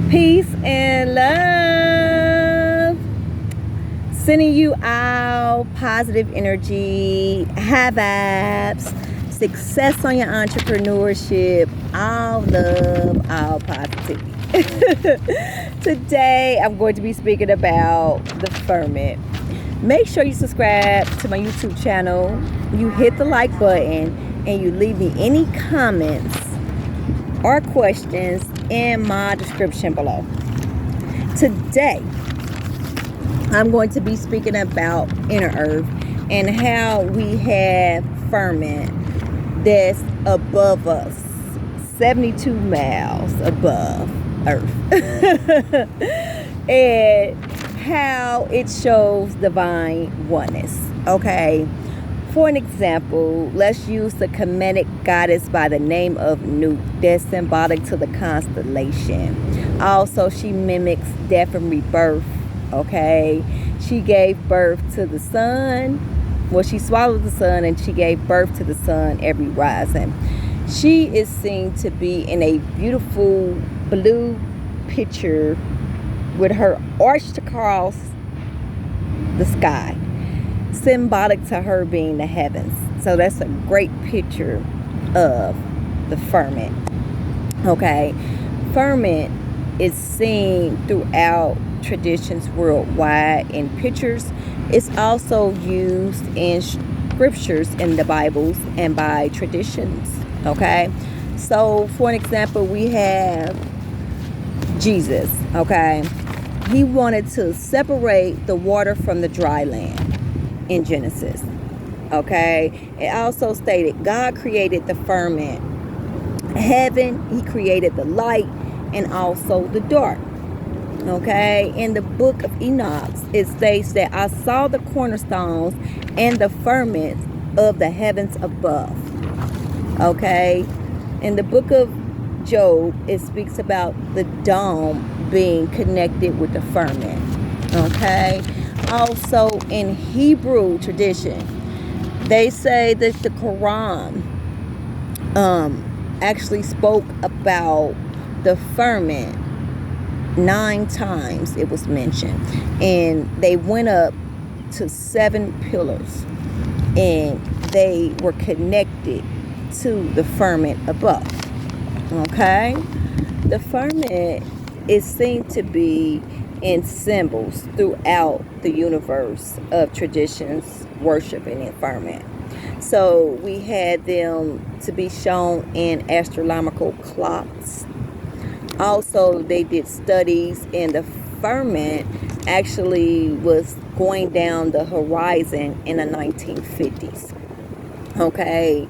Peace and love. Sending you out positive energy, high vibes, success on your entrepreneurship, all love, all positivity. Today, I'm going to be speaking about the firmament. Make sure you subscribe to my YouTube channel, you hit the like button, and you leave me any comments or questions in my description below. Today, I'm going to be speaking about inner earth and how we have firmament that's above us, 72 miles above earth. And how it shows divine oneness. Okay, for an example, let's use the Kemetic goddess by the name of Nut, that's symbolic to the constellation. Also, she mimics death and rebirth. Okay, she gave birth to the sun. Well, she swallowed the sun and she gave birth to the sun every rising. She is seen to be in a beautiful blue picture with her arched across the sky, symbolic to her being the heavens. So that's a great picture of the firmament. Okay, firmament is seen throughout traditions worldwide in pictures. It's also used in scriptures in the Bibles and by traditions. Okay, so for an example, we have Jesus. Okay, he wanted to separate the water from the dry land in Genesis. Okay, it also stated God created the firmament, heaven, he created the light and also the dark. Okay, in the book of Enoch, it states that I saw the cornerstones and the firmament of the heavens above. Okay, in the book of Job, it speaks about the dome being connected with the firmament. Okay, also in Hebrew tradition, they say that the Quran actually spoke about the firmament 9 times. It was mentioned, and they went up to 7 pillars and they were connected to the firmament above. Okay, the firmament is seen to be in symbols throughout the universe of traditions worshiping the firmament. So we had them to be shown in astronomical clocks. Also, they did studies, and the firmament actually was going down the horizon in the 1950s. Okay.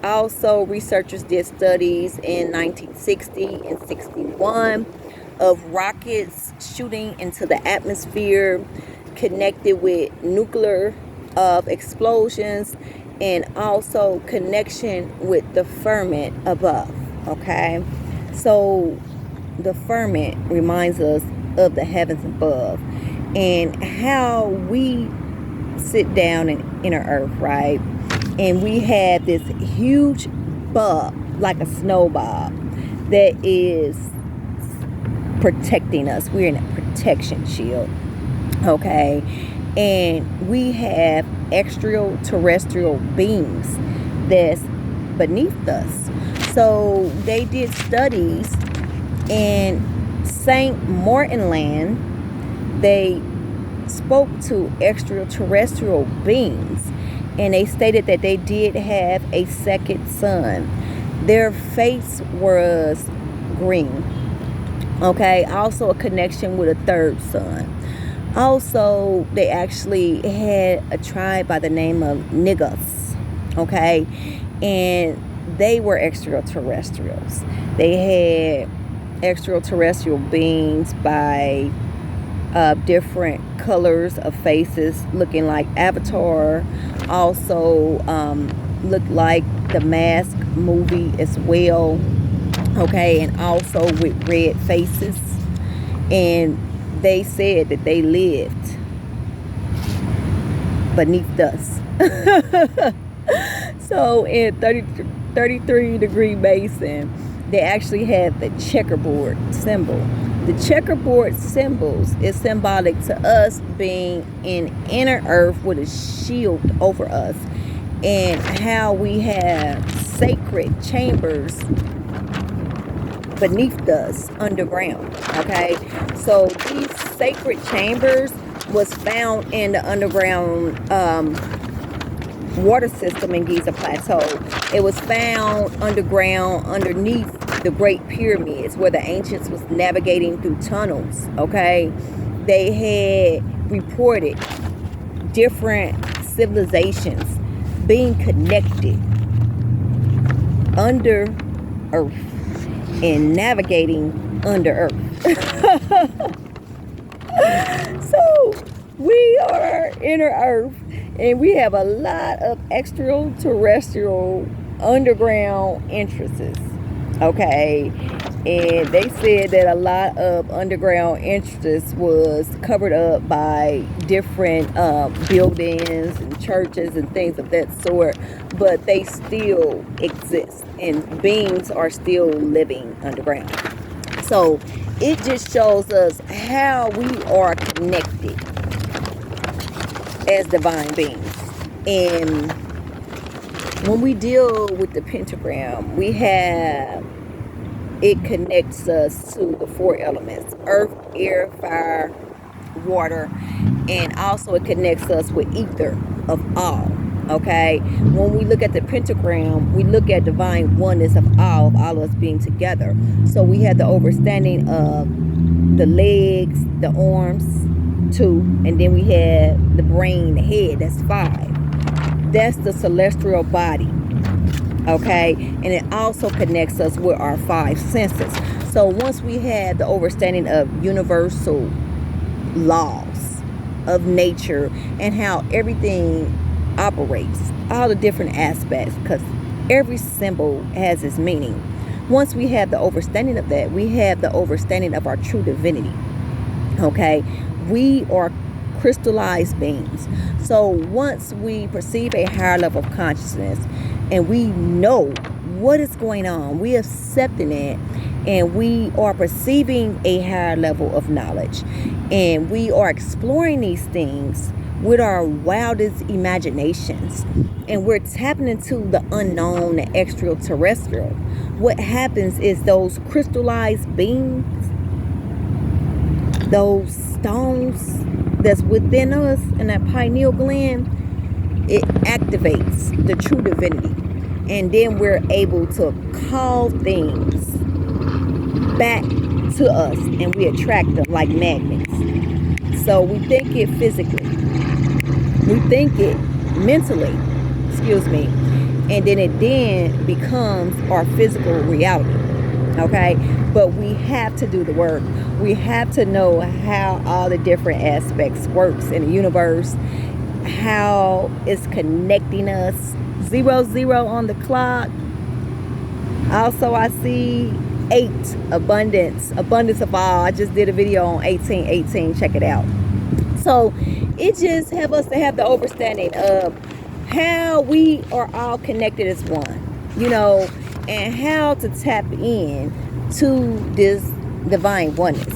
Also, researchers did studies in 1960 and 61 of rockets shooting into the atmosphere connected with nuclear explosions, and also connection with the firmament above. Okay, so the firmament reminds us of the heavens above and how we sit down in inner earth, right? And we have this huge bulb, like a snow bulb, that is protecting us. We're in a protection shield. Okay, and we have extraterrestrial beings that's beneath us. So they did studies in St. Martin Land. They spoke to extraterrestrial beings, and they stated that they did have a second sun. Their face was green. Okay, also a connection with a third sun. Also, they actually had a tribe by the name of Niggas. Okay, and they were extraterrestrials. They had extraterrestrial beings by different colors of faces, looking like Avatar. Also, looked like the Mask movie as well. Okay, and also with red faces. And they said that they lived beneath us. So in 33 degree basin, they actually have the checkerboard symbol. The checkerboard symbols is symbolic to us being in inner earth with a shield over us, and how we have sacred chambers beneath us underground. Okay, so these sacred chambers was found in the underground water system in Giza Plateau. It was found underground underneath the Great Pyramids, where the ancients was navigating through tunnels. Okay, they had reported different civilizations being connected under earth and navigating under earth. So we are inner earth, and we have a lot of extraterrestrial underground entrances. Okay, and they said that a lot of underground entrances was covered up by different buildings and churches and things of that sort, but they still exist, and beings are still living underground. So it just shows us how we are connected as divine beings. And when we deal with the pentagram, we have, it connects us to the four elements: earth, air, fire, water, and also it connects us with ether of all. Okay, when we look at the pentagram, we look at divine oneness of all of us being together. So we have the overstanding of the legs, the arms, 2, and then we have the brain, the head, that's 5. That's the celestial body. Okay, and it also connects us with our 5 senses. So once we have the overstanding of universal laws of nature and how everything operates, all the different aspects, because every symbol has its meaning. Once we have the overstanding of that, we have the overstanding of our true divinity. Okay, we are crystallized beings. So once we perceive a higher level of consciousness and we know what is going on, we accepting it, and we are perceiving a higher level of knowledge, and we are exploring these things with our wildest imaginations, and we're tapping into the unknown, the extraterrestrial. What happens is those crystallized beings, those stones that's within us in that pineal gland, it activates the true divinity, and then we're able to call things back to us, and we attract them like magnets. So we think it physically, we think it mentally, and then it then becomes our physical reality. Okay, but we have to do the work. We have to know how all the different aspects works in the universe, how it's connecting us. 00 on the clock. Also, I see 8, abundance of all. I just did a video on 1818. Check it out. So it just have us to have the understanding of how we are all connected as one, and how to tap in to this divine oneness.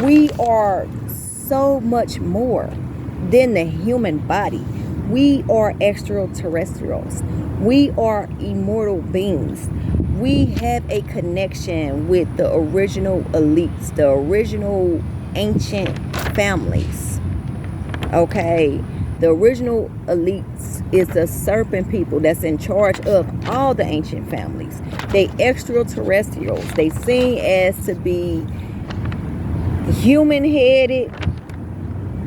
We are so much more than the human body. We are extraterrestrials. We are immortal beings. We have a connection with the original elites, the original ancient families. Okay, the original elites is the serpent people that's in charge of all the ancient families. They extraterrestrials. They seem as to be human-headed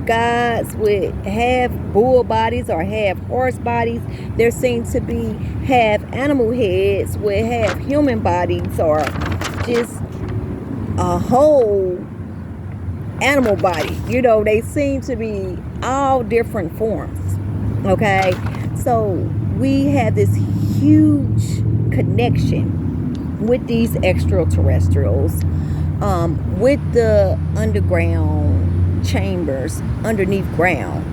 gods with half bull bodies or half horse bodies. There seems to be half animal heads with half human bodies, or just a whole animal body. They seem to be all different forms. Okay, so we have this huge connection with these extraterrestrials, with the underground chambers underneath ground,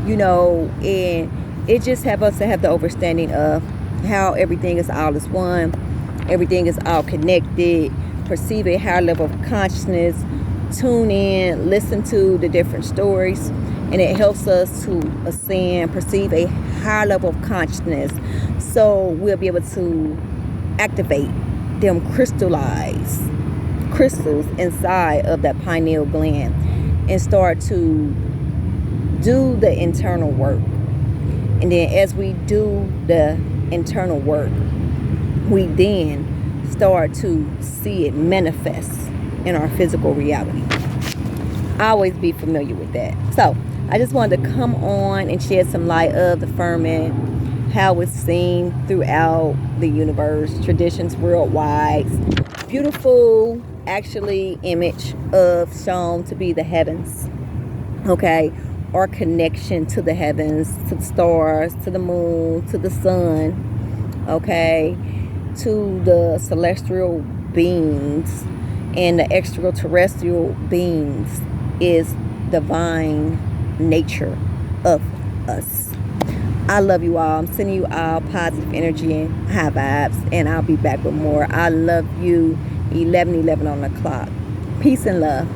and it just have us to have the understanding of how everything is all as one, Everything is all connected. Perceive a higher level of consciousness. Tune in, listen to the different stories, and it helps us to ascend, perceive a higher level of consciousness, so we'll be able to activate them crystals inside of that pineal gland and start to do the internal work. And then as we do the internal work, we then start to see it manifest in our physical reality. Always be familiar with that. So I just wanted to come on and shed some light of the firmament, how it's seen throughout the universe, traditions worldwide. Beautiful, actually, image of shown to be the heavens. Okay, our connection to the heavens, to the stars, to the moon, to the sun. Okay, to the celestial beings and the extraterrestrial beings is divine nature of us. I love you all. I'm sending you all positive energy and high vibes, and I'll be back with more. I love you. 11:11 on the clock. Peace and love.